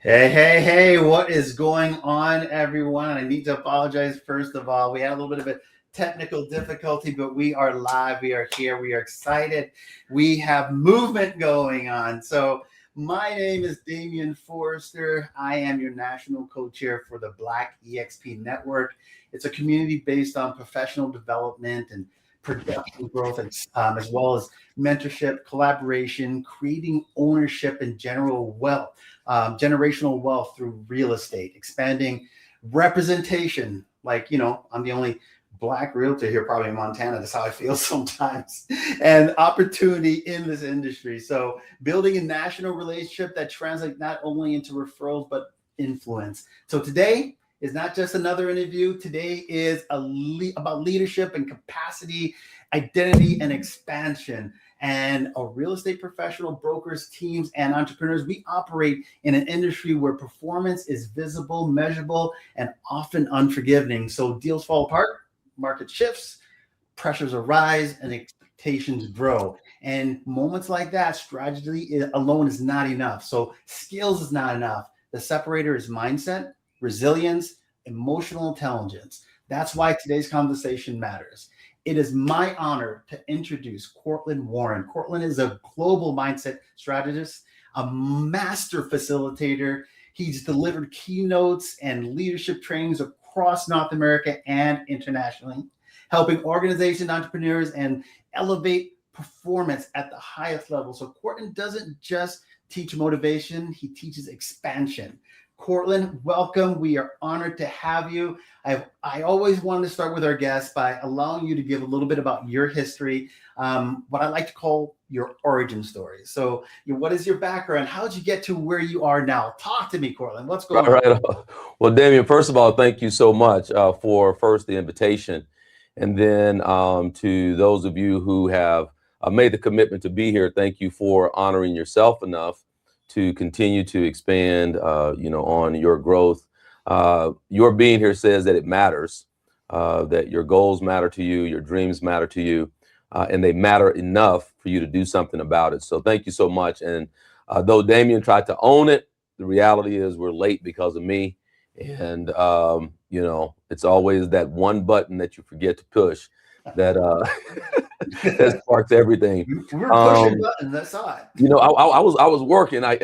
Hey, what is going on, everyone? I need to apologize first of all. We had a little bit of a technical difficulty, but we are live. We are here. We are excited. We have movement going on. So, my name is Damian Forrester. I am your national co-chair for the Black EXP Network. It's a community based on professional development and production growth, and, as well as mentorship, collaboration, creating ownership, and generational wealth through real estate, expanding representation. Like, I'm the only Black realtor here, probably in Montana. That's how I feel sometimes. And opportunity in this industry. So, building a national relationship that translates not only into referrals, but influence. So, today is not just another interview. Today is about leadership and capacity, identity, and expansion. And a real estate professional, brokers, teams, and entrepreneurs, we operate in an industry where performance is visible, measurable, and often unforgiving. So deals fall apart, market shifts, pressures arise, and expectations grow. And moments like that, strategy alone is not enough. So skills is not enough. The separator is mindset, resilience, emotional intelligence. That's why today's conversation matters. It is my honor to introduce Cortland Warren. Courtland is a global mindset strategist, a master facilitator. He's delivered keynotes and leadership trainings across North America and internationally, helping organizations, entrepreneurs, and elevate performance at the highest level. So Courtland doesn't just teach motivation, he teaches expansion. Courtland, welcome. We are honored to have you. I always wanted to start with our guests by allowing you to give a little bit about your history, what I like to call your origin story. So, what is your background? How did you get to where you are now? Talk to me, Courtland. What's going on? Right. Well, Damian, first of all, thank you so much for first the invitation, and then to those of you who have made the commitment to be here, thank you for honoring yourself enough to continue to expand, on your growth. Your being here says that it matters, that your goals matter to you, your dreams matter to you, and they matter enough for you to do something about it. So thank you so much. And though Damian tried to own it, the reality is we're late because of me. And, it's always that one button that you forget to push that that sparks everything. We were pushing buttons. I saw it. I was working, I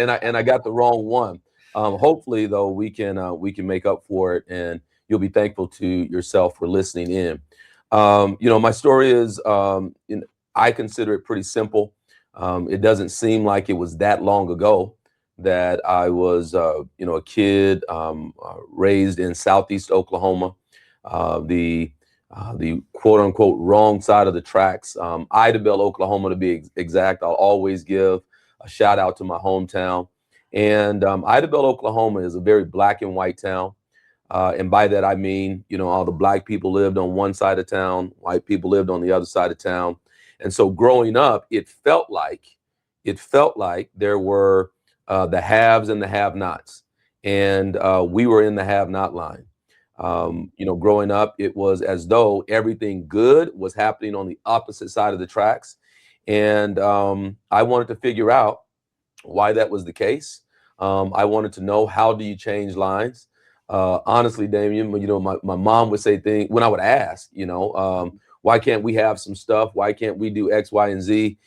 got the wrong one. Hopefully, though, we can make up for it, and you'll be thankful to yourself for listening in. My story is, I consider it pretty simple. It doesn't seem like it was that long ago that I was, a kid raised in Southeast Oklahoma, the quote unquote wrong side of the tracks, Idabel, Oklahoma, to be exact. I'll always give a shout out to my hometown. And Idabel, Oklahoma is a very black and white town. And by that, I mean, all the black people lived on one side of town, white people lived on the other side of town. And so growing up, it felt like there were the haves and the have-nots. And we were in the have-not line. Growing up, it was as though everything good was happening on the opposite side of the tracks. And I wanted to figure out why that was the case. I wanted to know, how do you change lines? Honestly, Damian, my mom would say things when I would ask, why can't we have some stuff? Why can't we do X, Y, and Z?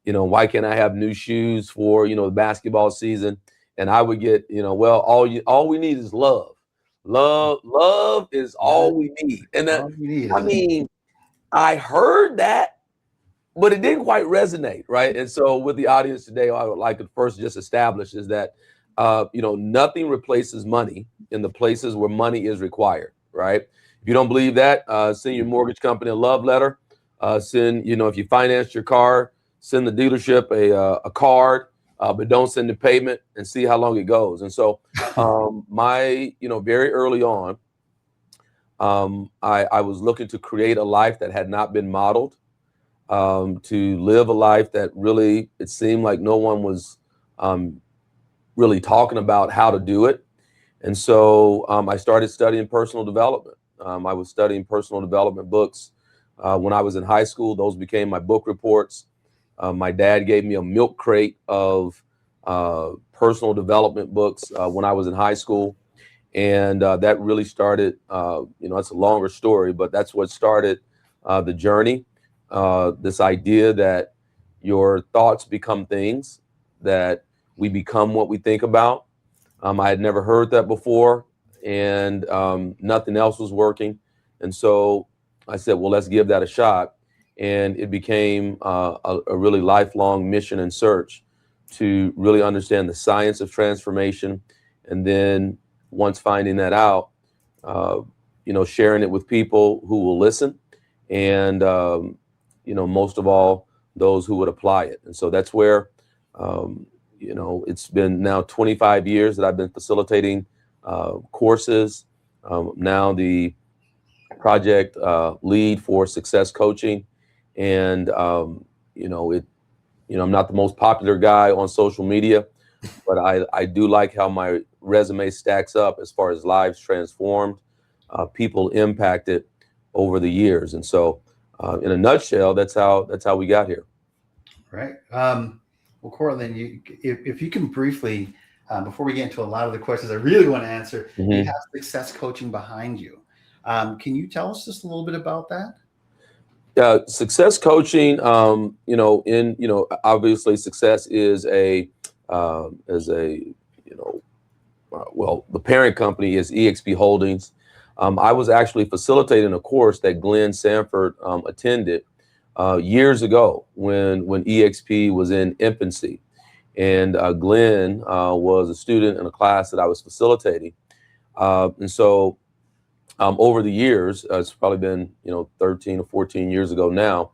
Why can't I have new shoes for, the basketball season? And I would get, well, all we need is love. Love is all we need. And that, I heard that, but it didn't quite resonate, right? And so with the audience today, I would like to first just establish is that, nothing replaces money in the places where money is required, right? If you don't believe that, send your mortgage company a love letter. If you financed your car, send the dealership a card. But don't send the payment and see how long it goes. And so very early on, I was looking to create a life that had not been modeled, to live a life that really, it seemed like no one was really talking about how to do it. And so I started studying personal development. I was studying personal development books when I was in high school. Those became my book reports. My dad gave me a milk crate of personal development books when I was in high school. And that really started, it's a longer story, but that's what started the journey. This idea that your thoughts become things, that we become what we think about. I had never heard that before, and nothing else was working. And so I said, well, let's give that a shot. And it became a really lifelong mission and search to really understand the science of transformation. And then once finding that out, sharing it with people who will listen, and most of all, those who would apply it. And so that's where, it's been now 25 years that I've been facilitating courses. Now the project lead for success coaching, and I'm not the most popular guy on social media, but I do like how my resume stacks up as far as lives transformed, people impacted over the years. And so in a nutshell, that's how we got here. Right. Well, Courtland, if you can briefly, before we get into a lot of the questions I really want to answer, you have success coaching behind you. Can you tell us just a little bit about that? Success coaching, obviously success is the parent company is eXp Holdings. I was actually facilitating a course that Glenn Sanford attended years ago when eXp was in infancy. And Glenn was a student in a class that I was facilitating. And so over the years, it's probably been, 13 or 14 years ago now,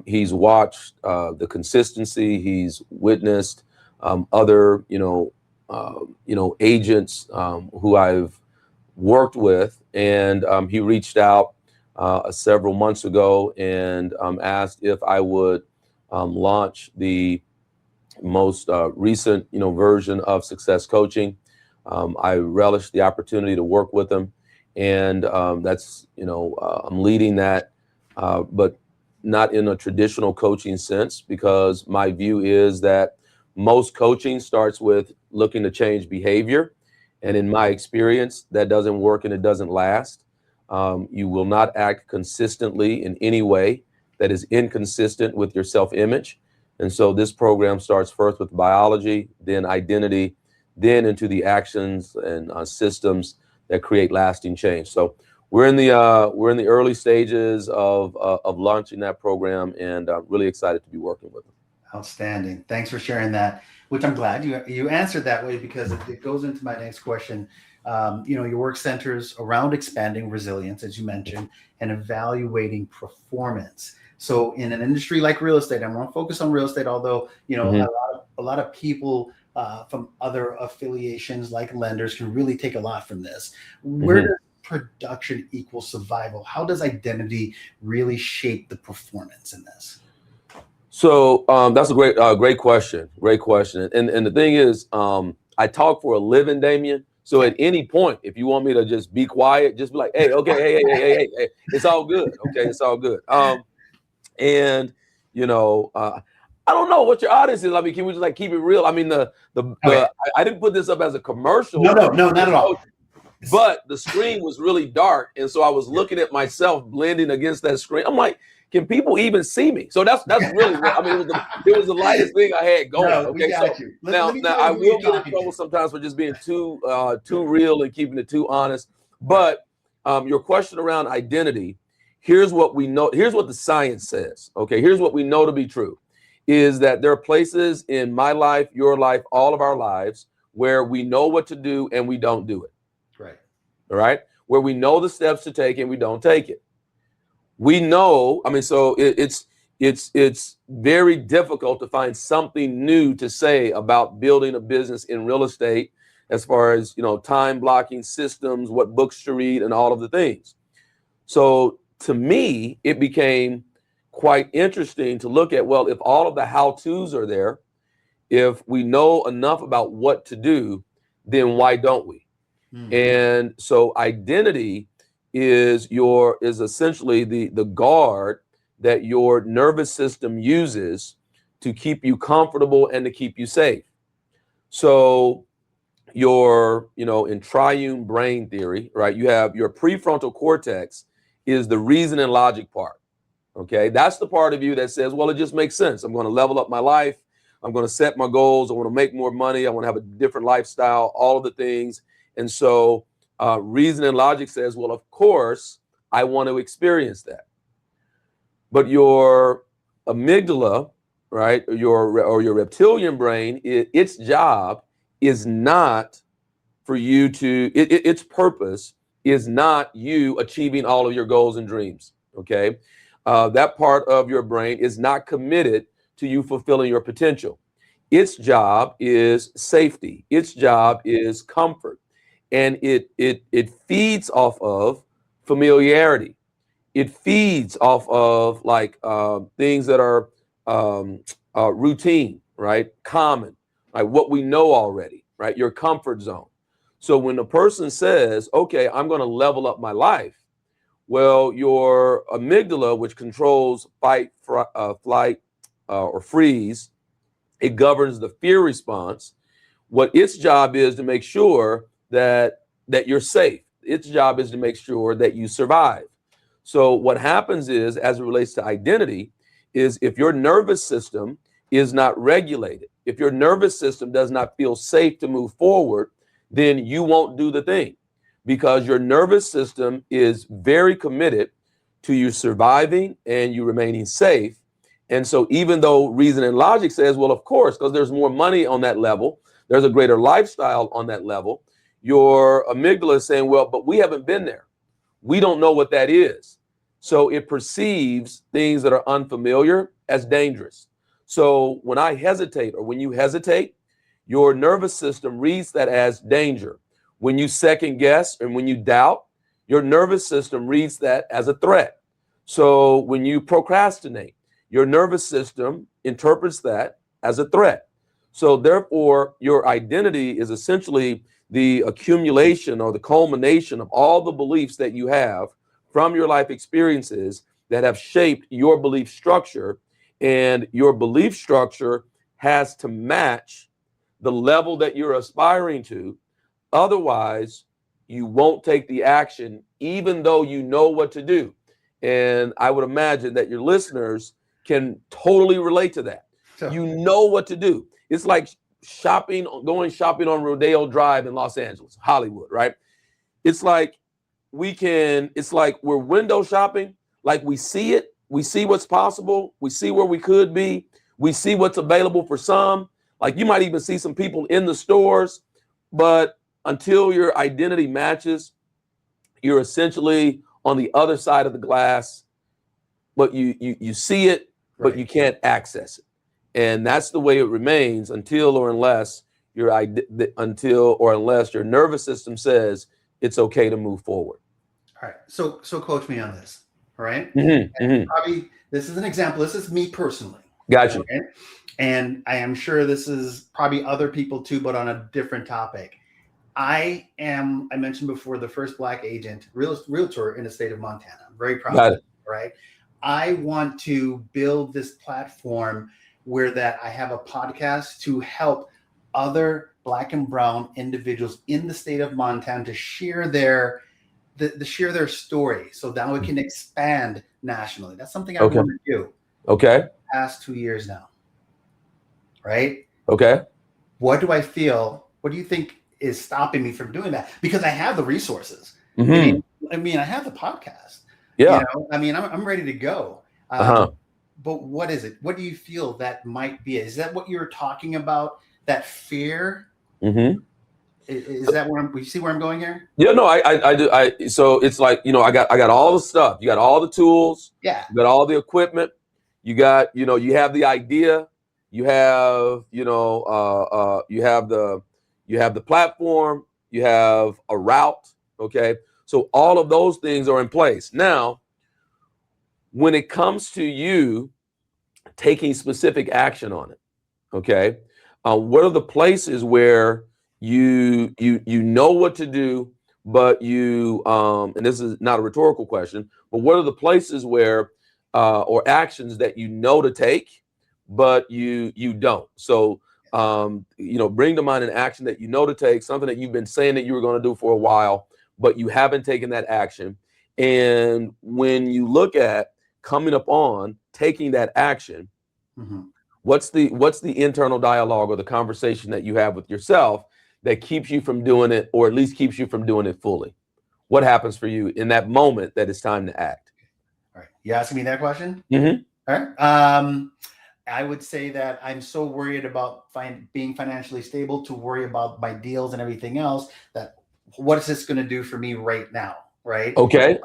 he's watched the consistency, he's witnessed other, agents who I've worked with, and he reached out several months ago and asked if I would launch the most recent, version of success coaching. I relished the opportunity to work with him, and that's, I'm leading that, but not in a traditional coaching sense, because my view is that most coaching starts with looking to change behavior. And in my experience, that doesn't work and it doesn't last. You will not act consistently in any way that is inconsistent with your self-image. And so this program starts first with biology, then identity, then into the actions and systems that create lasting change. So we're in the early stages of launching that program, and really excited to be working with them. Outstanding. Thanks for sharing that, which I'm glad you answered that way, because it goes into my next question. Your work centers around expanding resilience, as you mentioned, and evaluating performance. So in an industry like real estate, I'm going to focus on real estate, although, a lot of people from other affiliations like lenders can really take a lot from this. Where does production equal survival? How does identity really shape the performance in this? So that's a great question. Great question. And the thing is, I talk for a living, Damien. So at any point, if you want me to just be quiet, just be like, hey, okay, hey, it's all good. Okay, it's all good. I don't know what your audience is. I mean, can we just keep it real? I mean, I didn't put this up as a commercial. No, not at all. But the screen was really dark, and so I was looking at myself blending against that screen. I'm like, can people even see me? So that's really what, I mean, it was the lightest thing I had going. No, okay, so now I will get in trouble sometimes for just being too real and keeping it too honest. But your question around identity, here's what we know. Here's what the science says. Okay, here's what we know to be true, is that there are places in my life, your life, all of our lives, where we know what to do and we don't do it. Right. All right. Where we know the steps to take and we don't take it. We know, I mean, so it's very difficult to find something new to say about building a business in real estate, as far as, time blocking systems, what books to read, and all of the things. So to me, it became quite interesting to look at, well, if all of the how-tos are there, if we know enough about what to do, then why don't we? And so identity is essentially the guard that your nervous system uses to keep you comfortable and to keep you safe. So in triune brain theory, right, you have your prefrontal cortex is the reason and logic part. Okay, that's the part of you that says, well, it just makes sense. I'm going to level up my life. I'm going to set my goals. I want to make more money. I want to have a different lifestyle, all of the things. And so reason and logic says, well, of course, I want to experience that. But your amygdala, right, or your reptilian brain, its job is not for you to, its purpose is not you achieving all of your goals and dreams. Okay. That part of your brain is not committed to you fulfilling your potential. Its job is safety. Its job is comfort. And it feeds off of familiarity. It feeds off of like things that are routine, right? Common, like what we know already, right? Your comfort zone. So when a person says, okay, I'm going to level up my life, well, your amygdala, which controls fight, flight, or freeze, it governs the fear response. What its job is to make sure that you're safe. Its job is to make sure that you survive. So what happens is, as it relates to identity, is if your nervous system is not regulated, if your nervous system does not feel safe to move forward, then you won't do the thing, because your nervous system is very committed to you surviving and you remaining safe. And so even though reason and logic says, well, of course, because there's more money on that level, there's a greater lifestyle on that level, your amygdala is saying, well, but we haven't been there. We don't know what that is. So it perceives things that are unfamiliar as dangerous. So when I hesitate, or when you hesitate, your nervous system reads that as danger. When you second guess and when you doubt, your nervous system reads that as a threat. So when you procrastinate, your nervous system interprets that as a threat. So therefore, your identity is essentially the accumulation or the culmination of all the beliefs that you have from your life experiences that have shaped your belief structure. And your belief structure has to match the level that you're aspiring to. Otherwise, you won't take the action, even though you know what to do. And I would imagine that your listeners can totally relate to that. So, you know what to do. It's like going shopping on Rodeo Drive in Los Angeles, Hollywood, right? It's like we're window shopping. Like we see it, we see what's possible, we see where we could be, we see what's available for some. Like you might even see some people in the stores, but until your identity matches, you're essentially on the other side of the glass, but you see it, but you can't access it. And that's the way it remains until or unless your nervous system says it's okay to move forward. All right. So coach me on this. All right. Probably this is an example. This is me personally. Gotcha. Okay? And I am sure this is probably other people too, but on a different topic. I mentioned before, the first Black agent, realtor in the state of Montana. I'm very proud of it. Right. I want to build this platform where that I have a podcast to help other Black and brown individuals in the state of Montana to share their story, so that we can expand nationally. That's something I want to do. Okay. The past 2 years now. Right? Okay. What do I feel? What do you think is stopping me from doing that? Because I have the resources. Mm-hmm. I mean, I have the podcast. Yeah. You know? I mean, I'm ready to go. But what is it? What do you feel that might be? Is that what you're talking about? That fear? Mm-hmm. Is that where you see where I'm going here? Yeah, no, I do. So it's like, I got all the stuff. You got all the tools. Yeah. You got all the equipment. You got, you have the idea. You have, you have the platform. You have a route. Okay. So all of those things are in place. Now, when it comes to you taking specific action on it, okay, what are the places where you know what to do, but and this is not a rhetorical question, but what are the places where or actions that you know to take, but you don't? So Bring to mind an action that you know to take, something that you've been saying that you were going to do for a while, but you haven't taken that action. And when you look at coming up on taking that action, what's the internal dialogue or the conversation that you have with yourself that keeps you from doing it, or at least keeps you from doing it fully? What happens for you in that moment that it's time to act? All right. You asking me that question? Mm-hmm. All right. I would say that I'm so worried about being financially stable to worry about my deals and everything else, that what is this going to do for me right now? Right. Okay.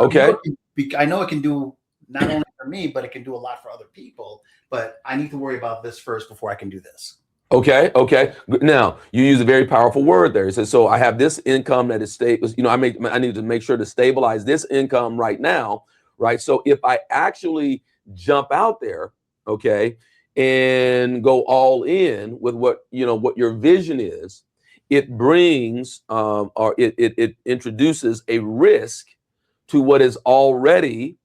I know it can do not only for me, but it can do a lot for other people. But I need to worry about this first before I can do this. Okay. Now you use a very powerful word there. It says, so I have this income that is stable. I need to make sure to stabilize this income right now. Right. So if I actually jump out there, okay, and go all in with what your vision is, it brings or it introduces a risk to what is already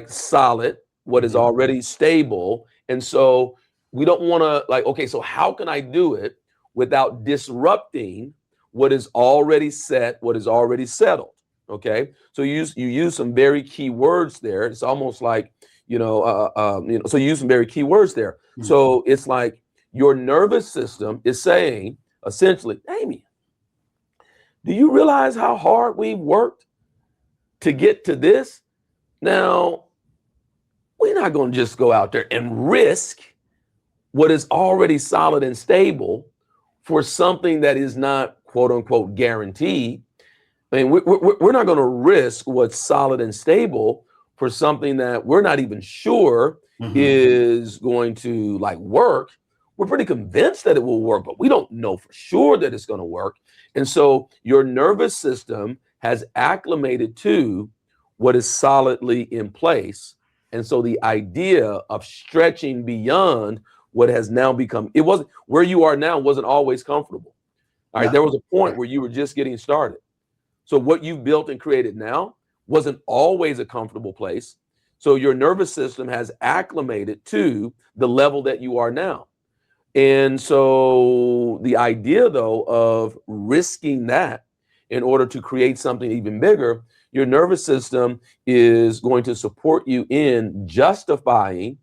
solid, what is already stable. And so we don't want to okay, so how can I do it without disrupting what is already set, what is already settled? Okay, so you use some very key words there. It's almost like so you use some very key words there. So it's like your nervous system is saying essentially, Amy, do you realize how hard we've worked to get to this? Now, we're not going to just go out there and risk what is already solid and stable for something that is not quote unquote guaranteed. I mean, we're not going to risk what's solid and stable for something that we're not even sure is going to work. We're pretty convinced that it will work, but we don't know for sure that it's going to work. And so your nervous system has acclimated to what is solidly in place. And so the idea of stretching beyond what has now become, it wasn't where you are now wasn't always comfortable. All right. There was a point where you were just getting started. So what you've built and created now wasn't always a comfortable place. So your nervous system has acclimated to the level that you are now. And so the idea, though, of risking that in order to create something even bigger, your nervous system is going to support you in justifying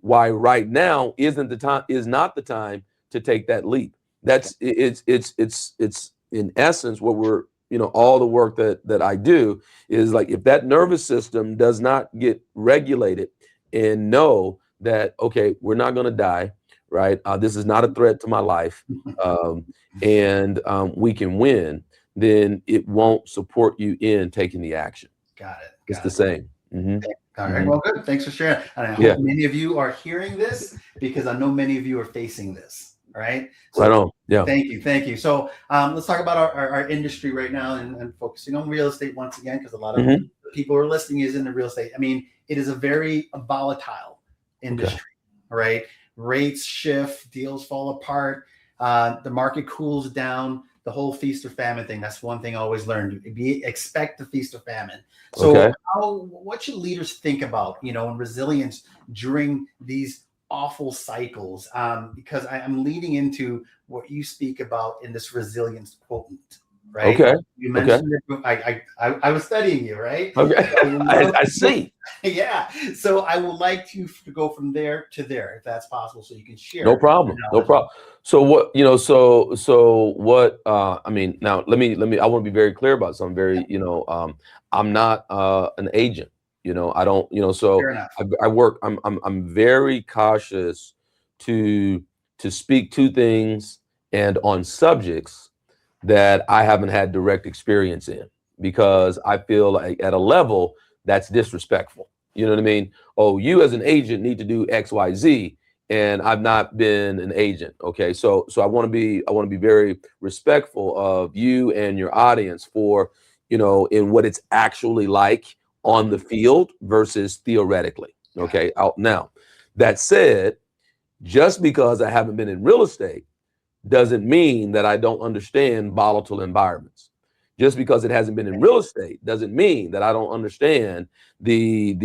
why right now is not the time to take that leap. That's it's in essence what we're all the work that I do is if that nervous system does not get regulated and know that, okay, we're not going to die, right? This is not a threat to my life, and we can win, then it won't support you in taking the action. Got it. It's the same. All right. Well, good. Thanks for sharing. And I hope many of you are hearing this, because I know many of you are facing this. All right. So right on. Yeah. Thank you. So let's talk about our industry right now and focusing on real estate once again, because a lot of people who are listening is in the real estate. I mean, it is a very volatile industry. All right. Rates shift, deals fall apart, the market cools down. The whole feast or famine thing. That's one thing I always learned. Expect the feast or famine. So what should leaders think about, in resilience during these awful cycles? Because I'm leading into what you speak about in this resilience quotient, right? Okay. You mentioned it. I was studying you, right? Okay. I see. Yeah. So I would like to go from there to there, if that's possible, so you can share. No problem. So what, I mean, now let me, I want to be very clear about something I'm not an agent, I don't, so I work, I'm very cautious to speak to things and on subjects that I haven't had direct experience in, because I feel like at a level that's disrespectful. You know what I mean? Oh, you as an agent need to do X, Y, Z, and I've not been an agent. Okay, so I want to be very respectful of you and your audience for in what it's actually like on the field versus theoretically. Okay, now that said, just because I haven't been in real estate doesn't mean that I don't understand volatile environments. Just because it hasn't been in real estate doesn't mean that I don't understand the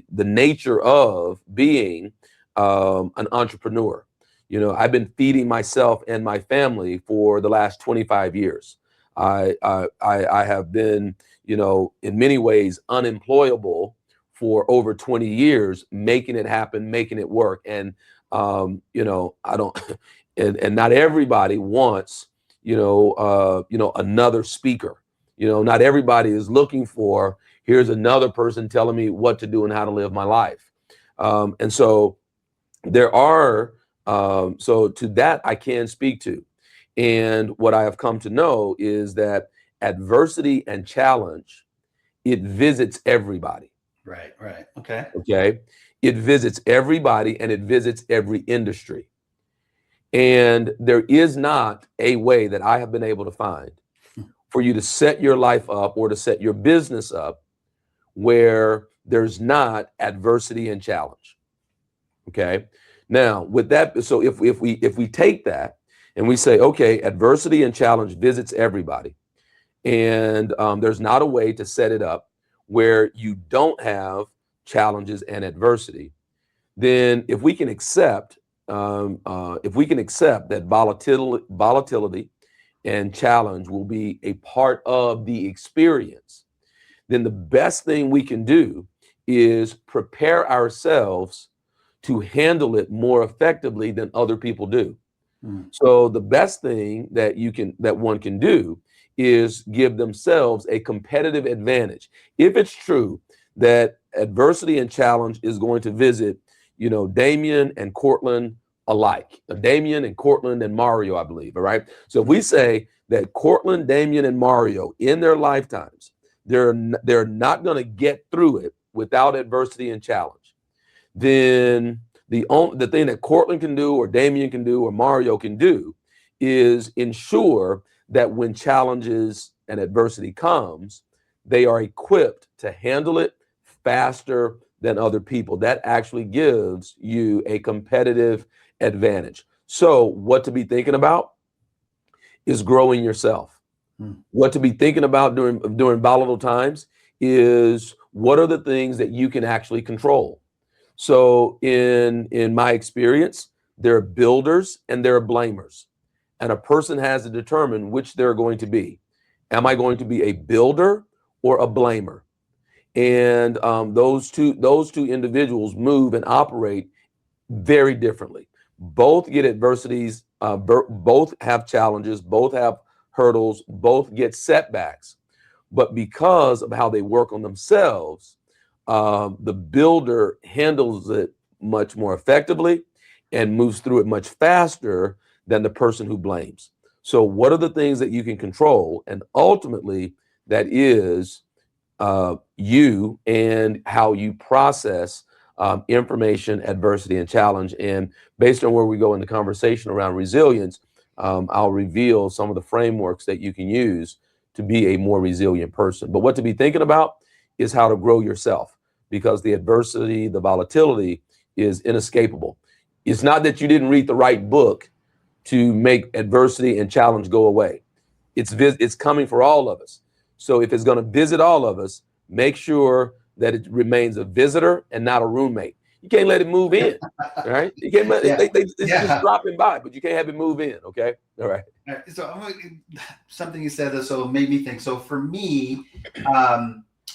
nature of being an entrepreneur. You know, I've been feeding myself and my family for the last 25 years. I have been, you know, in many ways unemployable for over 20 years, making it happen, making it work. And, you know, I don't, and not everybody wants, another speaker. You know, not everybody is looking for, here's another person telling me what to do and how to live my life. And so there are, so to that I can speak to. And what I have come to know is that adversity and challenge, it visits everybody. Right. Right. Okay. Okay. It visits everybody and it visits every industry. And there is not a way that I have been able to find for you to set your life up or to set your business up where there's not adversity and challenge. Okay. Now, with that, so if we take that and we say, okay, adversity and challenge visits everybody, and there's not a way to set it up where you don't have challenges and adversity, then if we can accept that volatility and challenge will be a part of the experience, then the best thing we can do is prepare ourselves to handle it more effectively than other people do. So the best thing that one can do is give themselves a competitive advantage. If it's true that adversity and challenge is going to visit, you know, Damien and Courtland alike, Damien and Courtland and Mario, I believe. All right. So if we say that Courtland, Damien, and Mario in their lifetimes, they're not going to get through it without adversity and challenge, then the thing that Courtland can do or Damien can do or Mario can do is ensure that when challenges and adversity comes, they are equipped to handle it faster than other people. That actually gives you a competitive advantage. So what to be thinking about is growing yourself. What to be thinking about during volatile times is what are the things that you can actually control. So in my experience, there are builders and there are blamers. And a person has to determine which they're going to be. Am I going to be a builder or a blamer? And those two individuals move and operate very differently. Both get adversities, both have challenges, both have hurdles, both get setbacks. But because of how they work on themselves, the builder handles it much more effectively and moves through it much faster than the person who blames. So what are the things that you can control? And ultimately, that is you and how you process information, adversity, and challenge. And based on where we go in the conversation around resilience, I'll reveal some of the frameworks that you can use to be a more resilient person. But what to be thinking about is how to grow yourself, because the adversity, the volatility is inescapable. It's not that you didn't read the right book to make adversity and challenge go away. It's coming for all of us. So if it's going to visit all of us, make sure that it remains a visitor and not a roommate. You can't let it move in, right? You can't let it's just dropping by, but you can't have it move in. Okay, all right. So something you said so made me think. So for me,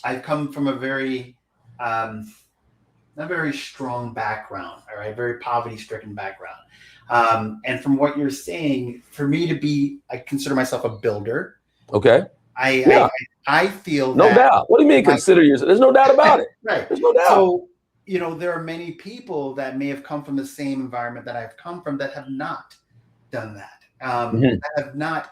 I've come from a very not very strong background, all right, very poverty-stricken background. And from what you're saying, for me to be, I consider myself a builder. Okay. I feel no doubt. What do you mean consider yourself? There's no doubt about it. Right. There's no doubt. So, you know, there are many people that may have come from the same environment that I've come from that have not done that. That have not,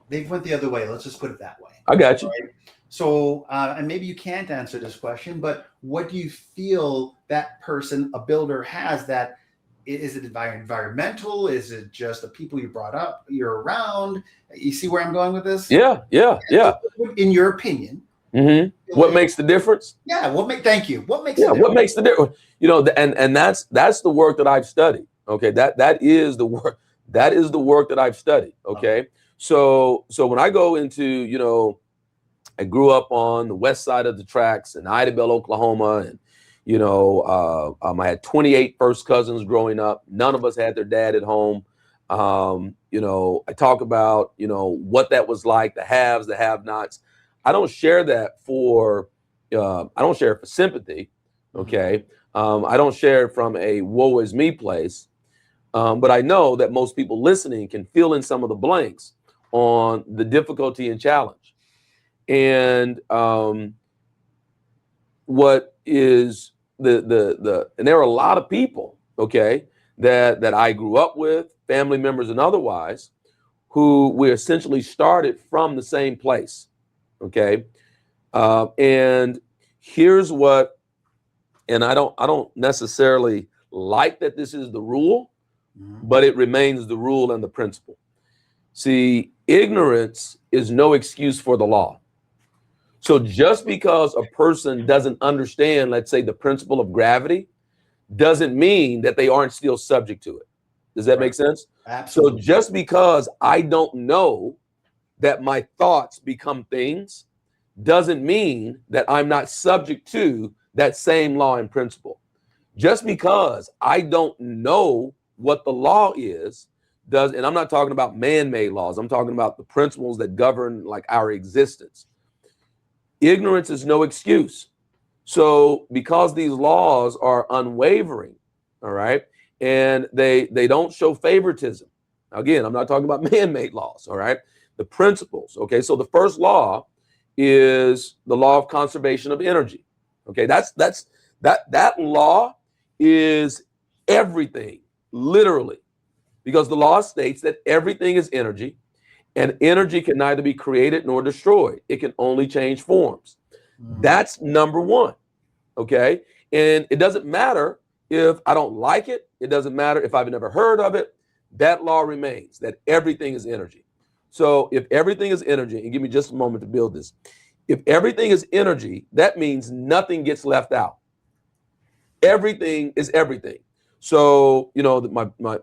they've went the other way. Let's just put it that way. I got you. Right? So, and maybe you can't answer this question, but what do you feel that person, a builder, has that? Is it environmental? Is it just the people you brought up, you're around? You see where I'm going with this? Yeah. In your opinion, what makes the difference? Yeah. Thank you. What makes? What makes the difference? You know, and that's the work that I've studied. Okay, that is the work. That is the work that I've studied. Okay. So when I go into, you know, I grew up on the west side of the tracks in Idabel, Oklahoma, and I had 28 first cousins growing up. None of us had their dad at home. I talk about, what that was like, the haves, the have-nots. I don't share that I don't share it for sympathy. Okay. I don't share it from a woe is me place. But I know that most people listening can fill in some of the blanks on the difficulty and challenge. And what is and there are a lot of people, okay, that I grew up with, family members and otherwise, who we essentially started from the same place, okay? And here's what, and I don't necessarily like that this is the rule, but it remains the rule and the principle. See, ignorance is no excuse for the law. So just because a person doesn't understand, let's say, the principle of gravity, doesn't mean that they aren't still subject to it. Does that make sense? Absolutely. So just because I don't know that my thoughts become things doesn't mean that I'm not subject to that same law and principle. Just because I don't know what the law is, and I'm not talking about man-made laws, I'm talking about the principles that govern like our existence. Ignorance is no excuse. So because these laws are unwavering, all right, and they don't show favoritism. Again, I'm not talking about man-made laws, all right, the principles. Okay, so the first law is the law of conservation of energy. Okay, that law is everything, literally, because the law states that everything is energy, and energy can neither be created nor destroyed. It can only change forms. That's number one. Okay. And it doesn't matter if I don't like it. It doesn't matter if I've never heard of it. That law remains, that everything is energy. So if everything is energy, and give me just a moment to build this. If everything is energy, that means nothing gets left out. Everything is everything. So,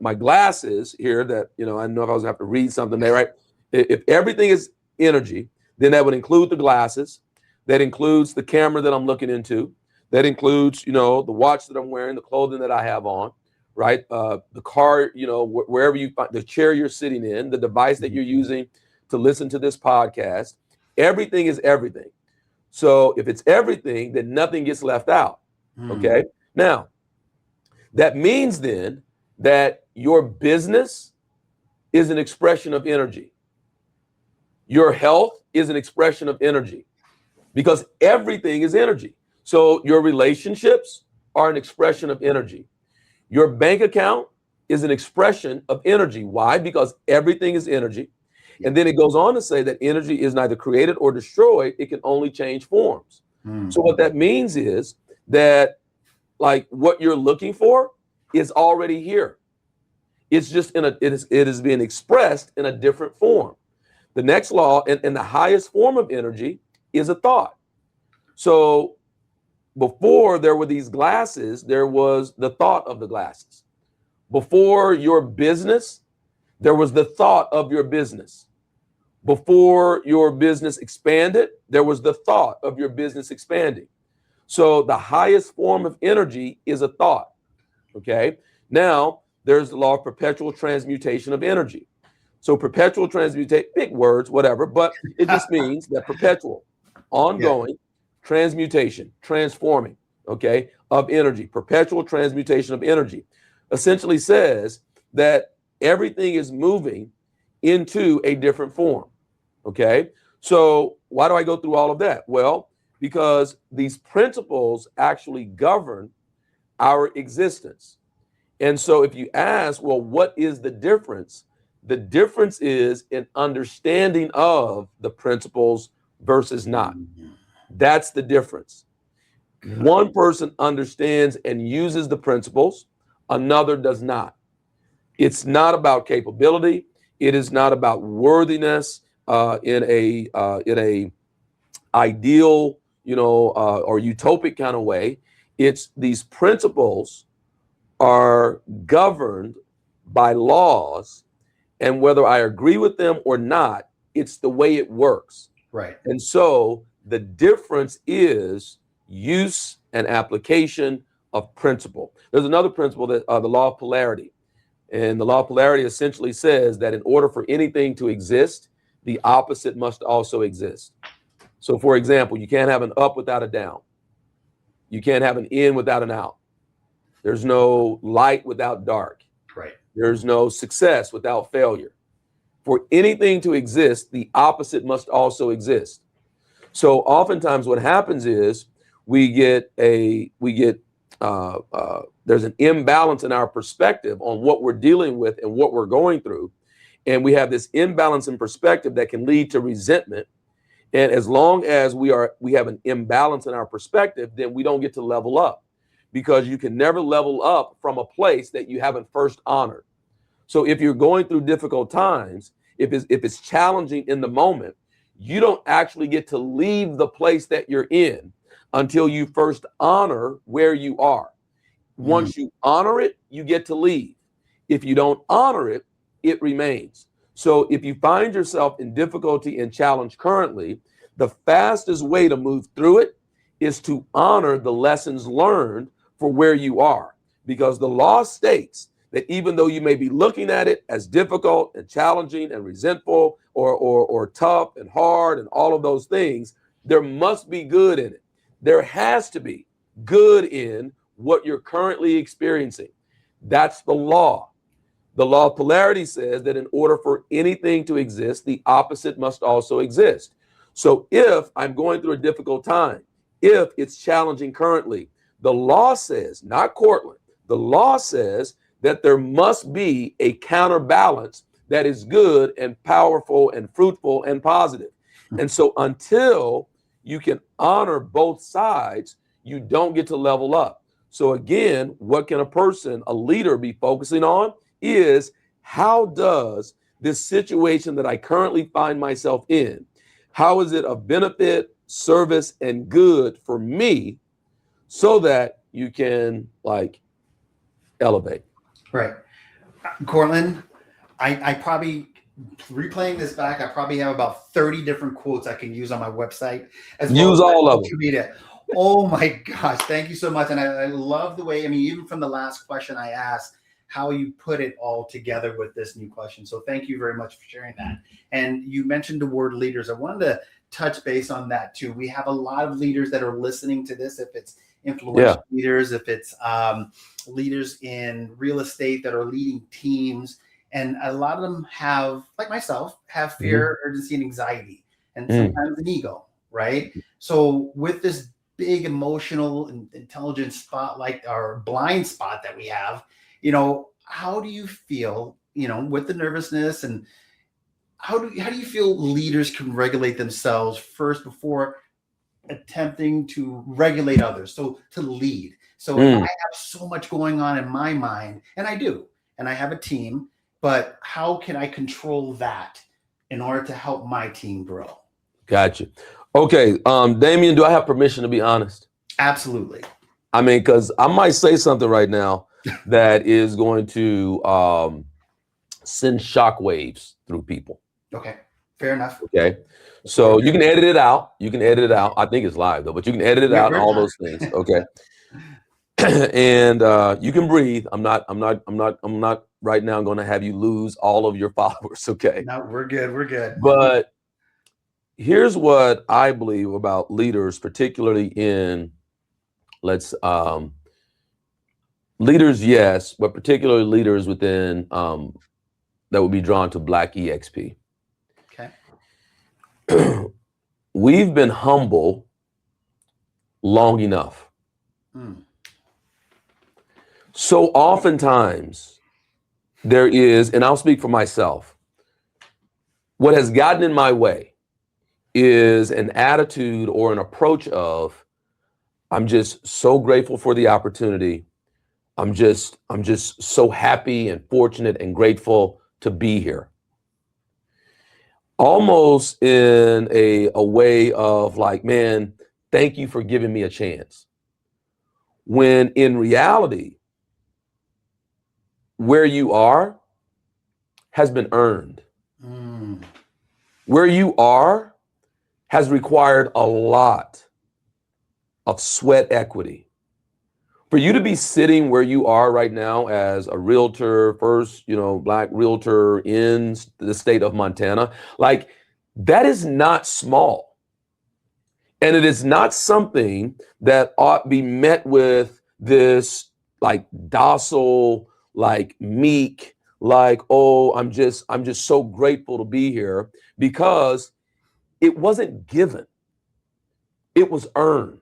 my glasses here that, I don't know if I was gonna have to read something there, right? If everything is energy, then that would include the glasses. That includes the camera that I'm looking into. That includes, the watch that I'm wearing, the clothing that I have on, right? The car, wherever you find the chair you're sitting in, the device that you're using to listen to this podcast. Everything is everything. So if it's everything, then nothing gets left out. Okay. Now, that means then that your business is an expression of energy. Your health is an expression of energy, because everything is energy. So your relationships are an expression of energy. Your bank account is an expression of energy. Why? Because everything is energy. And then it goes on to say that energy is neither created or destroyed. It can only change forms. So what that means is that, like, what you're looking for is already here. It's just it is being expressed in a different form. The next law, and the highest form of energy, is a thought. So before there were these glasses, there was the thought of the glasses. Before your business, there was the thought of your business. Before your business expanded, there was the thought of your business expanding. So the highest form of energy is a thought. Okay. Now there's the law of perpetual transmutation of energy. So perpetual transmutation, big words, whatever, but it just means that perpetual, ongoing transmutation, transforming, okay, of energy. Perpetual transmutation of energy essentially says that everything is moving into a different form. Okay. So why do I go through all of that? Well, because these principles actually govern our existence. And so if you ask, well, what is the difference? The difference is in understanding of the principles versus not. That's the difference. One person understands and uses the principles, another does not. It's not about capability. It is not about worthiness in a ideal, or utopic kind of way. It's these principles are governed by laws, and whether I agree with them or not, it's the way it works. Right. And so the difference is use and application of principle. There's another principle that the law of polarity. And the law of polarity essentially says that in order for anything to exist, the opposite must also exist. So for example, you can't have an up without a down. You can't have an in without an out. There's no light without dark. Right. There's no success without failure. For anything to exist, the opposite must also exist. So oftentimes what happens is there's an imbalance in our perspective on what we're dealing with and what we're going through. And we have this imbalance in perspective that can lead to resentment. And as long as we have an imbalance in our perspective, then we don't get to level up, because you can never level up from a place that you haven't first honored. So if you're going through difficult times, if it's challenging in the moment, you don't actually get to leave the place that you're in until you first honor where you are. Once you honor it, you get to leave. If you don't honor it, it remains. So if you find yourself in difficulty and challenge currently, the fastest way to move through it is to honor the lessons learned for where you are. Because the law states that even though you may be looking at it as difficult and challenging and resentful or tough and hard and all of those things, there must be good in it. There has to be good in what you're currently experiencing. That's the law. The law of polarity says that in order for anything to exist, the opposite must also exist. So if I'm going through a difficult time, if it's challenging currently, the law says, not Courtland, the law says that there must be a counterbalance that is good and powerful and fruitful and positive. And so until you can honor both sides, you don't get to level up. So again, what can a leader be focusing on is, how does this situation that I currently find myself in, how is it of benefit, service, and good for me, so that you can elevate. Right. Cortland, I probably, replaying this back, I probably have about 30 different quotes I can use on my website. Use all of them. Media. Oh my gosh. Thank you so much. And I love the way, even from the last question I asked, how you put it all together with this new question. So thank you very much for sharing that. And you mentioned the word leaders. I wanted to touch base on that too. We have a lot of leaders that are listening to this, if it's influential leaders, if it's leaders in real estate that are leading teams. And a lot of them have, like myself, have fear, urgency, and anxiety, and sometimes an ego, right? So with this big emotional and intelligence spotlight, or blind spot that we have, how do you feel, with the nervousness, and how do you feel leaders can regulate themselves first before attempting to regulate others? So to lead. So if I have so much going on in my mind, and I do, and I have a team, but how can I control that in order to help my team grow? Gotcha. Okay. Damien, do I have permission to be honest? Absolutely. Because I might say something right now that is going to send shockwaves through people. Okay. Fair enough. Okay. So you can edit it out. I think it's live though, but you can edit it out and all those things. Okay. And you can breathe. I'm not right now going to have you lose all of your followers. Okay. No, we're good. We're good. But here's what I believe about leaders, particularly in leaders, yes, but particularly leaders within that would be drawn to Black EXP. Okay. We've been humble long enough. So oftentimes there is, and I'll speak for myself, what has gotten in my way is an attitude or an approach of, I'm just so grateful for the opportunity. I'm just so happy and fortunate and grateful to be here. Almost in a way of man, thank you for giving me a chance. When in reality, where you are has been earned. Where you are has required a lot. of sweat equity. For you to be sitting where you are right now as a realtor, first, Black realtor in the state of Montana, like that is not small. And it is not something that ought be met with this like docile, like meek, like, oh, I'm just so grateful to be here, because it wasn't given, it was earned.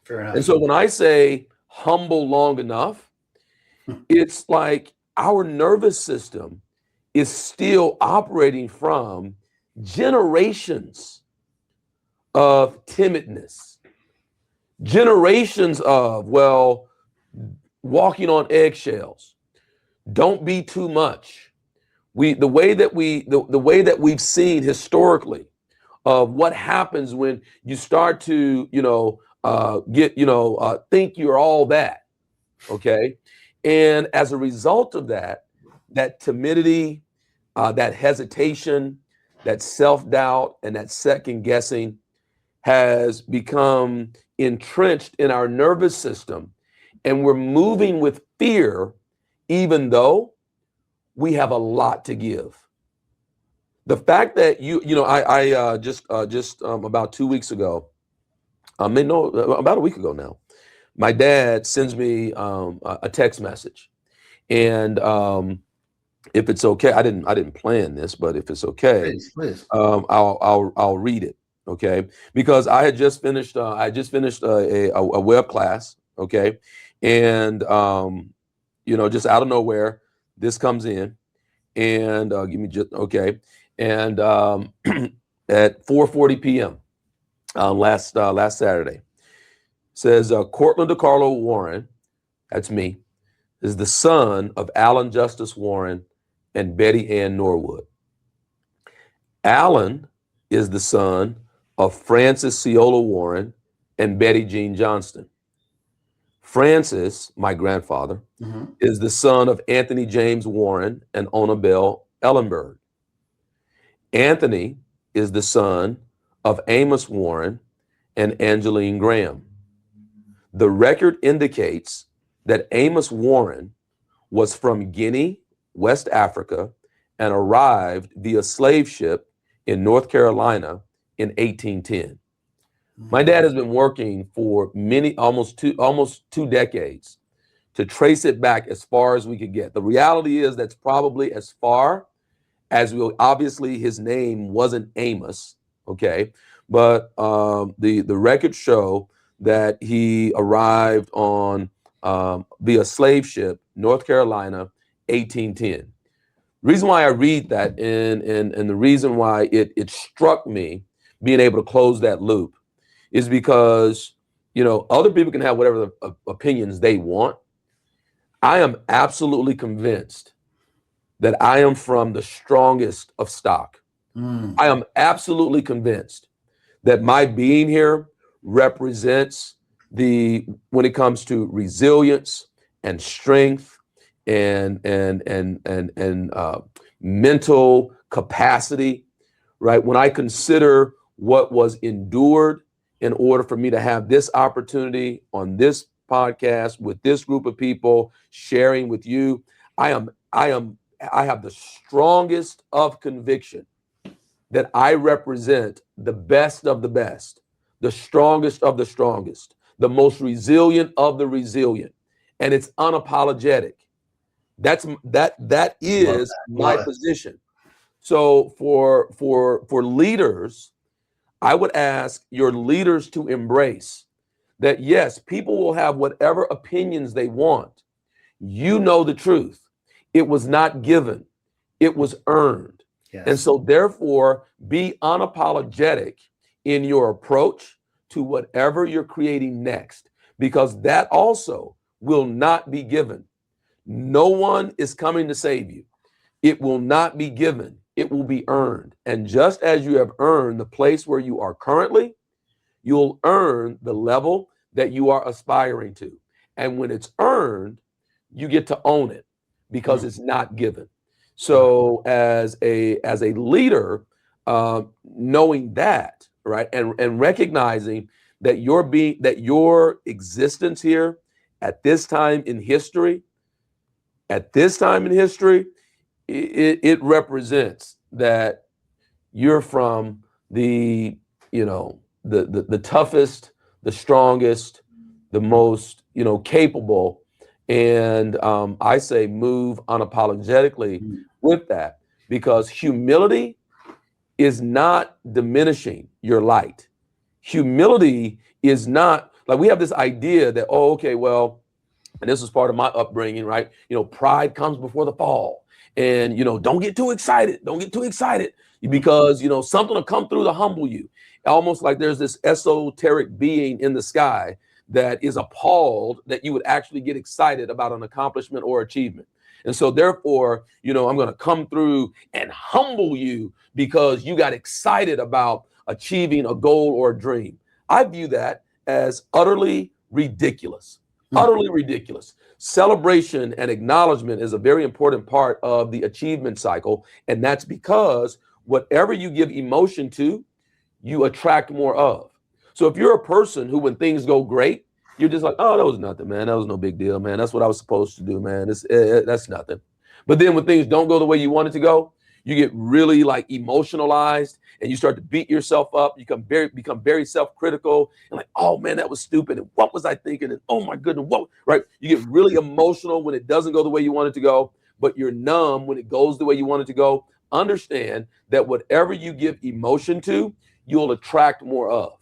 Fair enough. And so when I say humble long enough, it's like our nervous system is still operating from generations of timidness, generations of, well, walking on eggshells, don't be too much. The way that we've seen historically of what happens when you start to, think you're all that, okay? And as a result of that timidity, that hesitation, that self-doubt, and that second guessing has become entrenched in our nervous system, and we're moving with fear, even though we have a lot to give. The fact that I just about 2 weeks ago, about a week ago now, my dad sends me a text message, and if it's okay, I didn't plan this, but if it's okay, please. I'll read it, okay? Because I just finished a web class, okay, and just out of nowhere, this comes in, and give me just okay, and at 4:40 p.m. Last Saturday, says Cortland Warren, that's me, is the son of Alan Justice Warren and Betty Ann Norwood. Alan is the son of Francis Ciola Warren and Betty Jean Johnston. Francis, my grandfather, is the son of Anthony James Warren and Ona Bell Ellenberg. Anthony is the son of Amos Warren and Angeline Graham. The record indicates that Amos Warren was from Guinea, West Africa, and arrived via slave ship in North Carolina in 1810. My dad has been working for almost two decades to trace it back as far as we could get. The reality is that's probably as far as obviously his name wasn't Amos, okay? But the records show that he arrived on via slave ship, North Carolina, 1810. Reason why I read that and the reason why it struck me being able to close that loop is because, other people can have whatever opinions they want. I am absolutely convinced that I am from the strongest of stock. I am absolutely convinced that my being here represents when it comes to resilience and strength and mental capacity, right? When I consider what was endured in order for me to have this opportunity on this podcast with this group of people sharing with you, I have the strongest of conviction that I represent the best of the best, the strongest of the strongest, the most resilient of the resilient, and it's unapologetic. That is my position. So for leaders, I would ask your leaders to embrace that. Yes, people will have whatever opinions they want. You know the truth. It was not given. It was earned. Yes. And so therefore, be unapologetic in your approach to whatever you're creating next, because that also will not be given. No one is coming to save you. It will not be given. It will be earned. And just as you have earned the place where you are currently, you'll earn the level that you are aspiring to. And when it's earned, you get to own it because it's not given. So as a leader, knowing that, right, and recognizing that your existence here at this time in history, it represents that you're from the, the toughest, the strongest, the most, capable. And I say move unapologetically with that, because humility is not diminishing your light. Humility is not like, we have this idea that, oh, okay, well, and this was part of my upbringing, right? Pride comes before the fall. And, don't get too excited. Don't get too excited because, something will come through to humble you. Almost like there's this esoteric being in the sky that is appalled that you would actually get excited about an accomplishment or achievement. And so therefore, I'm going to come through and humble you because you got excited about achieving a goal or a dream. I view that as utterly ridiculous. Utterly ridiculous. Celebration and acknowledgement is a very important part of the achievement cycle. And that's because whatever you give emotion to, you attract more of. So if you're a person who, when things go great, you're just like, oh, that was nothing, man. That was no big deal, man. That's what I was supposed to do, man. That's nothing. But then when things don't go the way you want it to go, you get really like emotionalized and you start to beat yourself up. You become very self-critical and like, oh man, that was stupid. And what was I thinking? And oh my goodness, what, right? You get really emotional when it doesn't go the way you want it to go, but you're numb when it goes the way you want it to go. Understand that whatever you give emotion to, you'll attract more of,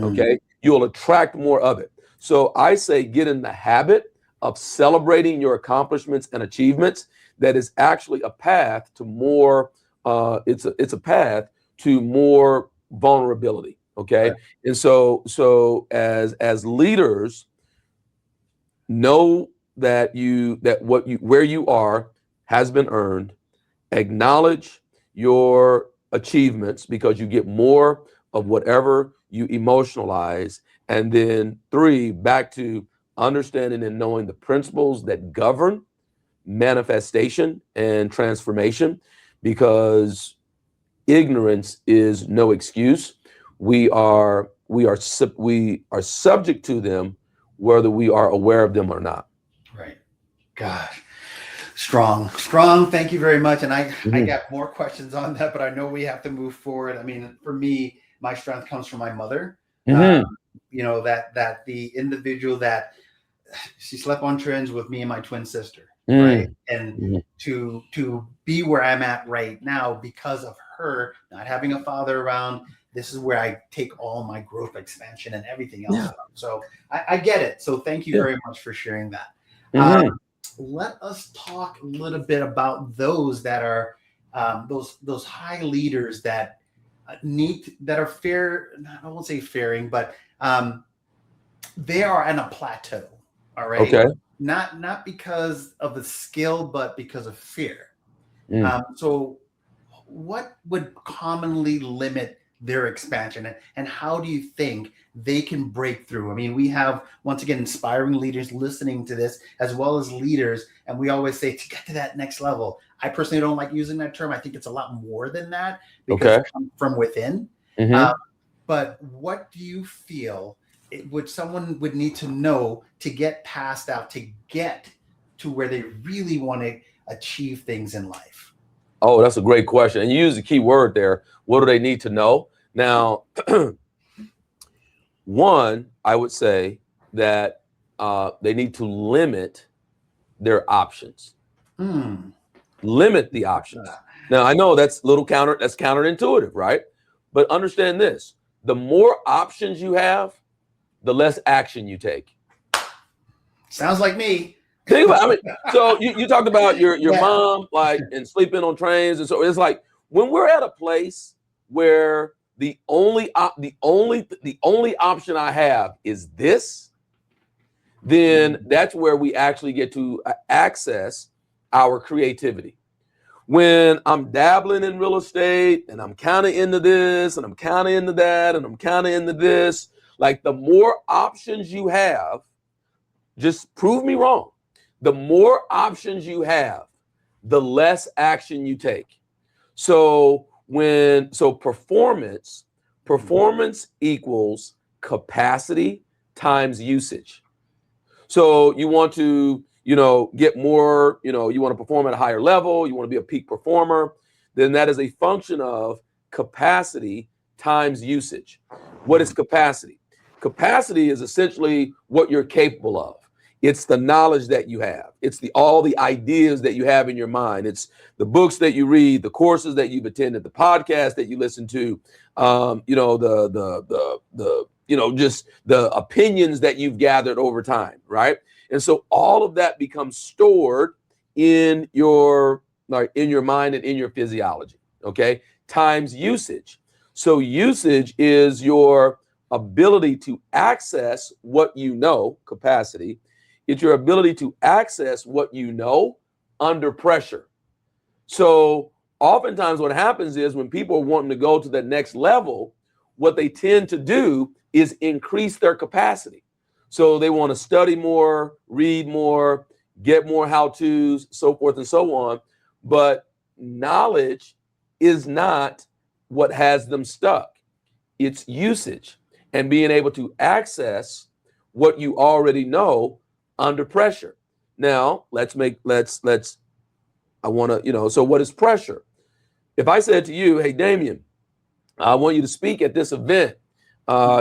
okay? You'll attract more of it. So I say get in the habit of celebrating your accomplishments and achievements. That is actually a path to more, it's a path to more vulnerability, okay? Right. And so as leaders, know that where you are has been earned. Acknowledge your achievements because you get more of whatever you emotionalize. And then 3, back to understanding and knowing the principles that govern manifestation and transformation, because ignorance is no excuse. We are subject to them whether we are aware of them or not. Right. Gosh. Strong. Thank you very much. And I got more questions on that, but I know we have to move forward. I mean, for me, my strength comes from my mother. That the individual that she slept on trends with me and my twin sister. Right. And to be where I'm at right now because of her not having a father around, this is where I take all my growth, expansion, and everything else from. So I get it. So thank you very much for sharing that. Let us talk a little bit about those that are those high leaders that are fair. I won't say faring, but they are on a plateau. All right. Okay. Not because of the skill, but because of fear. So what would commonly limit their expansion, and how do you think they can break through? I mean, we have, once again, inspiring leaders listening to this, as well as leaders. And we always say to get to that next level. I personally don't like using that term. I think it's a lot more than that because it comes from within. But what do you feel someone would need to know to get past out, to get to where they really want to achieve things in life? Oh, that's a great question. And you use the key word there. What do they need to know? Now, one, I would say that they need to limit their options. Limit the options. Now, I know that's counterintuitive, right? But understand this. The more options you have, the less action you take. Sounds like me. Think about it. So you talked about your mom, like, and sleeping on trains. And so it's like, when we're at a place where the only option I have is this, then that's where we actually get to access our creativity. When I'm dabbling in real estate and I'm kind of into this and I'm kind of into that and I'm kind of into this, like, the more options you have, just prove me wrong. The more options you have, the less action you take. So performance equals capacity times usage. So you want to, get more, you want to perform at a higher level, you want to be a peak performer, then that is a function of capacity times usage. What is capacity? Capacity is essentially what you're capable of. It's the knowledge that you have. It's all the ideas that you have in your mind. It's the books that you read, the courses that you've attended, the podcasts that you listen to, just the opinions that you've gathered over time, right? And so all of that becomes stored in your mind and in your physiology, okay? Times usage. So usage is your ability to access what you know, capacity. It's your ability to access what you know under pressure. So oftentimes what happens is when people are wanting to go to the next level, what they tend to do is increase their capacity. So they want to study more, read more, get more how-tos, so forth and so on. But knowledge is not what has them stuck. It's usage and being able to access what you already know under pressure. Now, so what is pressure? If I said to you, hey, Damien, I want you to speak at this event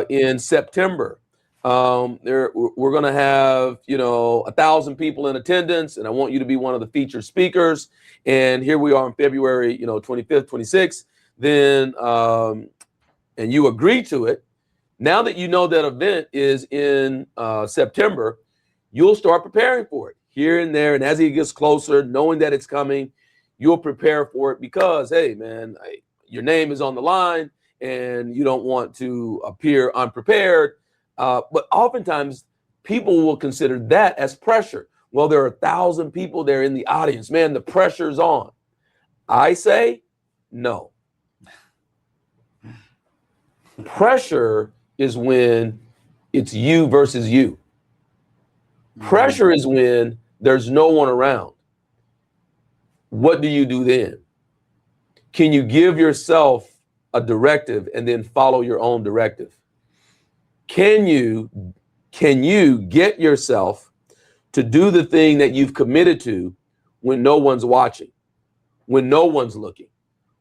in September. We're going to have, 1,000 people in attendance, and I want you to be one of the featured speakers. And here we are on February, 25th, 26th. Then, and you agree to it. Now that you know that event is in September, you'll start preparing for it here and there. And as it gets closer, knowing that it's coming, you'll prepare for it because, hey, man, your name is on the line and you don't want to appear unprepared. But oftentimes people will consider that as pressure. Well, there are 1,000 people there in the audience. Man, the pressure's on. I say no. Pressure is when it's you versus you. Pressure is when there's no one around. What do you do then? Can you give yourself a directive and then follow your own directive? Can you get yourself to do the thing that you've committed to when no one's watching, when no one's looking,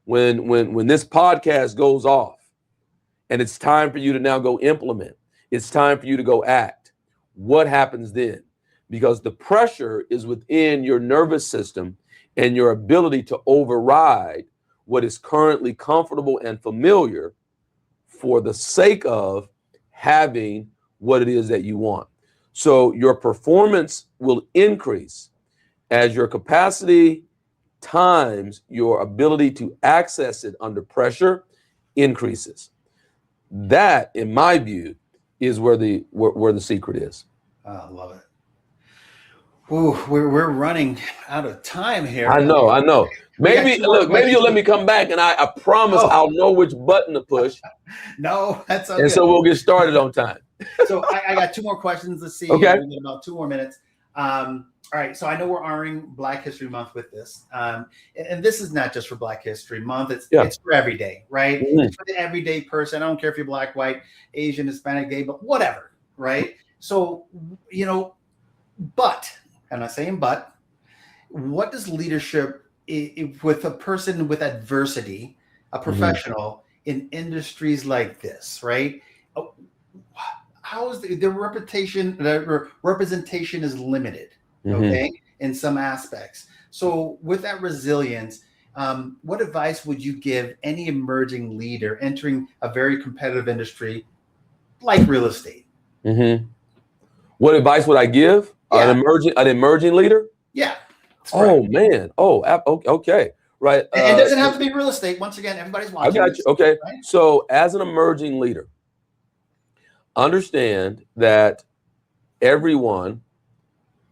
when this podcast goes off and it's time for you to now go implement, it's time for you to go act? What happens then? Because the pressure is within your nervous system and your ability to override what is currently comfortable and familiar for the sake of having what it is that you want. So your performance will increase as your capacity times your ability to access it under pressure increases. That, in my view, is where the secret is. Oh, I love it. Ooh, we're running out of time here. I know. Maybe you'll let me come back, and I promise I'll know which button to push. No, that's okay. And so we'll get started on time. So I got 2 more questions. Let's see. Okay. We got about 2 more minutes. All right. So I know we're honoring Black History Month with this. And this is not just for Black History Month. It's for every day, right? Mm-hmm. It's for the everyday person. I don't care if you're Black, white, Asian, Hispanic, gay, but whatever, right? So, but, I'm not saying but, what does leadership with a person with adversity, a professional in industries like this, right? How is the reputation? The representation is limited, okay, in some aspects. So with that resilience, what advice would you give any emerging leader entering a very competitive industry like real estate? What advice would I give an emerging leader? Yeah. Oh, man. Oh, okay. Right. It doesn't have to be real estate. Once again, everybody's watching. I got you. Okay. Right? So as an emerging leader, understand that everyone,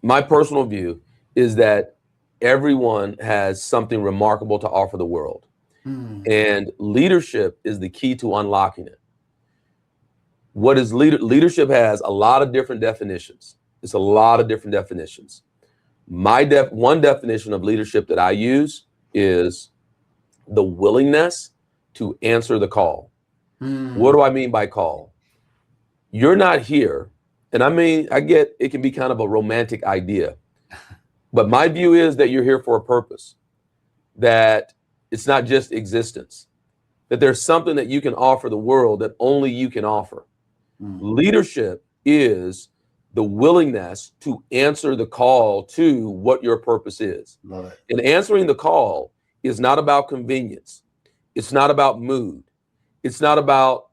my personal view is that everyone has something remarkable to offer the world. And leadership is the key to unlocking it. What is leadership has a lot of different definitions. It's a lot of different definitions. One definition of leadership that I use is the willingness to answer the call. What do I mean by call? you're not here. And I mean, I get it can be kind of a romantic idea, but my view is that you're here for a purpose, that it's not just existence, that there's something that you can offer the world that only you can offer. Leadership is the willingness to answer the call to what your purpose is. Love it. And answering the call is not about convenience. It's not about mood. It's not about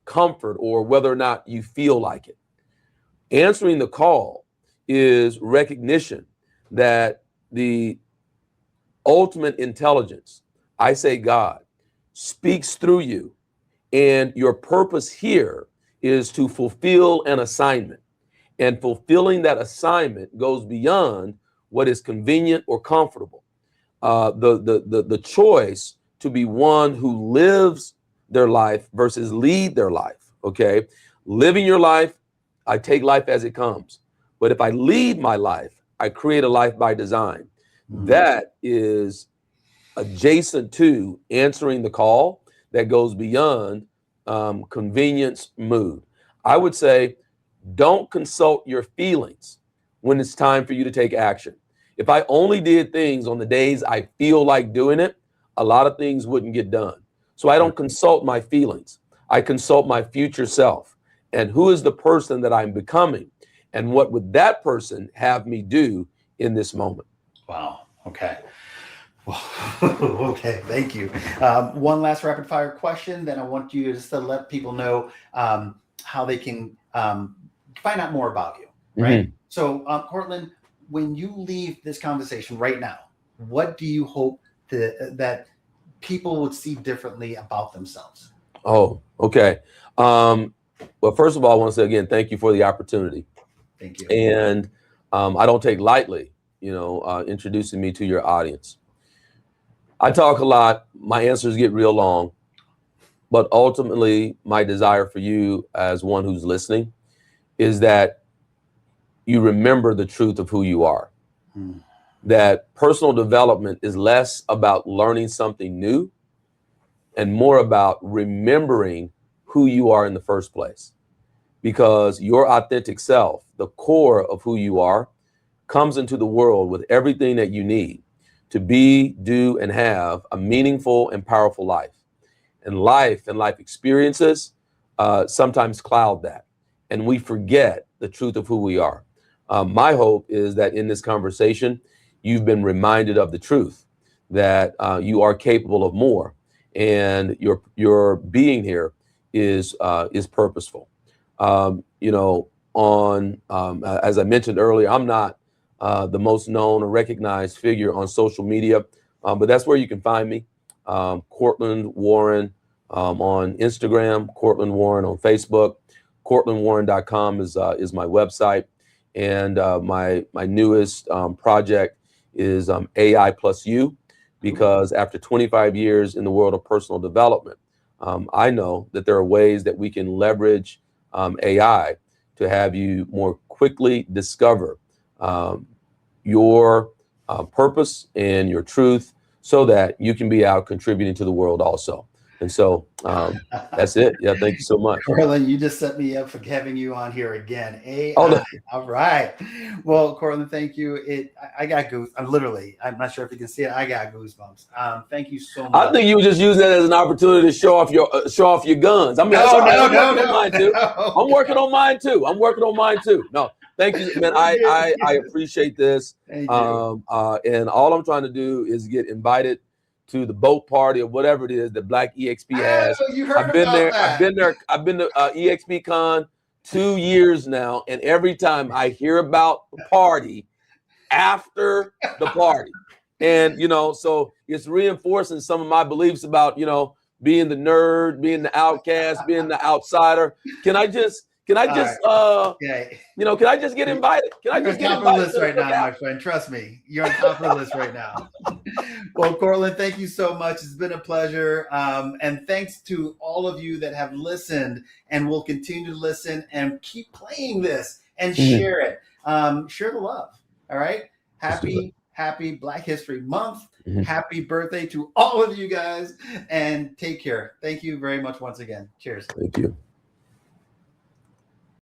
comfort or whether or not you feel like it. Answering the call is recognition that the ultimate intelligence, I say God, speaks through you, and your purpose here is to fulfill an assignment. And fulfilling that assignment goes beyond what is convenient or comfortable. The choice to be one who lives their life versus lead their life. Okay, living your life, I take life as it comes. But if I lead my life, I create a life by design. That is adjacent to answering the call that goes beyond convenience, mood. I would say, don't consult your feelings when it's time for you to take action. If I only did things on the days I feel like doing it, a lot of things wouldn't get done. So I don't consult my feelings. I consult my future self and who is the person that I'm becoming and what would that person have me do in this moment. Wow. Okay. Okay. Thank you. One last rapid fire question. Then I want you just to let people know how they can find out more about you. Right. So, Courtland, when you leave this conversation right now, what do you hope that people would see differently about themselves? Oh, okay. Well, first of all, I want to say again, thank you for the opportunity. Thank you. And I don't take lightly, introducing me to your audience. I talk a lot. My answers get real long, but ultimately my desire for you as one who's listening is that you remember the truth of who you are. That personal development is less about learning something new and more about remembering who you are in the first place. Because your authentic self, the core of who you are, comes into the world with everything that you need to be, do, and have a meaningful and powerful life. And life experiences sometimes cloud that. And we forget the truth of who we are. My hope is that in this conversation, you've been reminded of the truth, that you are capable of more, and your being here is purposeful. As I mentioned earlier, I'm not the most known or recognized figure on social media, but that's where you can find me. Cortland Warren on Instagram, Cortland Warren on Facebook. CourtlandWarren.com is my website, and my newest project is AI plus you, because after 25 years in the world of personal development, I know that there are ways that we can leverage AI to have you more quickly discover your purpose and your truth so that you can be out contributing to the world also. And so that's it. Yeah, thank you so much. Courtland, you just set me up for having you on here again. AI. Oh, no. All right. Well, Courtland, thank you. I got goose. I'm not sure if you can see it. I got goosebumps. Thank you so much. I think you were just using that as an opportunity to show off your guns. I mean, I'm working on mine too. I'm working on mine too. No, thank you, man. I appreciate this. Thank you. And all I'm trying to do is get invited to the boat party or whatever it is that Black EXP has. I've been there. I've been to EXP Con 2 years now, and every time I hear about the party after the party, and so it's reinforcing some of my beliefs about being the nerd, being the outcast, being the outsider. Can I just can I just get invited? Can I just get invited? You're on top of the list right now, my friend. Trust me, you're on top of the list right now. Well, Courtland, thank you so much. It's been a pleasure. And thanks to all of you that have listened and will continue to listen and keep playing this and share it. Share the love. All right. Happy Black History Month. Happy birthday to all of you guys, and take care. Thank you very much once again. Cheers. Thank you.